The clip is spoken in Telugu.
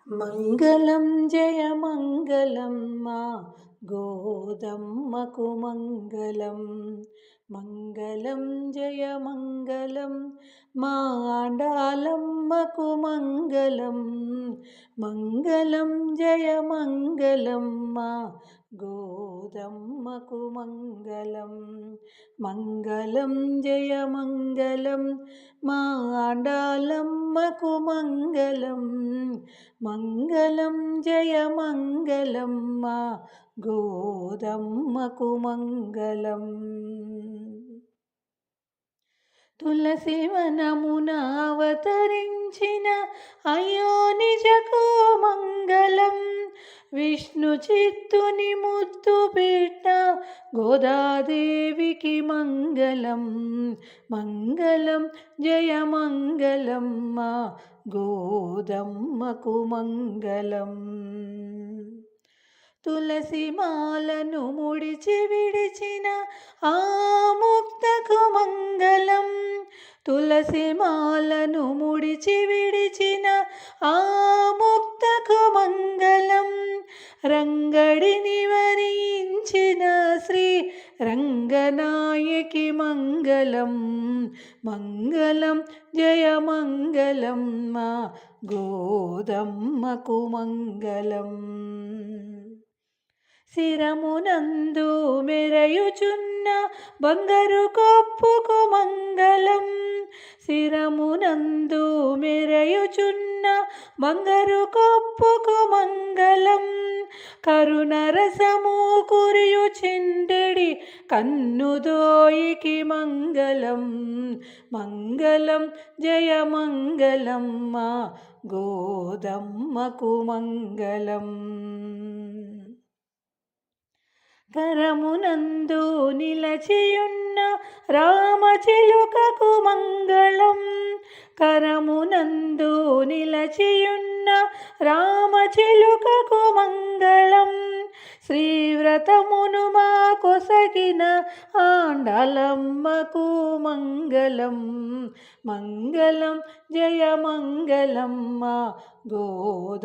మంగళం జయ మంగళం మా గోదమ్మకు మంగళం. మంగళం జయ మంగళం మా ఆండాలమ్మకు మంగళం. మంగళం జయ మంగళం మా గోదమ్మకు మంగళం. మంగళం జయ మంగళం మా ఆండాలమ్మకు మంగళం. మంగళం జయ మంగళం మా గోదమ్మకు మంగళం. తులసి వనమున అవతరించిన అయోనిజకు మంగళం. విష్ణు చిత్తుని ముద్దు బిడ్డ గోదాదేవికి మంగళం. మంగళం జయ మంగళం మా గోదమ్మకు మంగళం. తులసి మాలను ముడిచి విడిచిన ఆ ముక్తకు మంగళం. తులసి మాలను ముడిచి విడిచిన ఆ ముక్తకు మంగళం. రంగడిని వరించిన శ్రీ రంగనాయకి మంగళం. మంగళం జయ మంగళం మా గోదమ్మకు మంగళం. శిరమునందు మెరయుచున్న బంగారు కొప్పుకు మంగళం. శిరమునందు మెరయుచున్న బంగారు కొప్పుకు మంగళం. కరుణరసము కురియు చిందెడి కన్నుదోయికి మంగళం. మంగళం జయ మంగళం మా గోదమ్మకు మంగళం. కరమునందు నిలచియున్న రామచిలుకకు మంగళం. కరమునందు నిలచియున్న రామచిలుకకు మంగళం. శ్రీవ్రతమును మా కొసగిన ఆండాలమ్మకు మంగళం. మంగళం జయ మంగళం మా గోద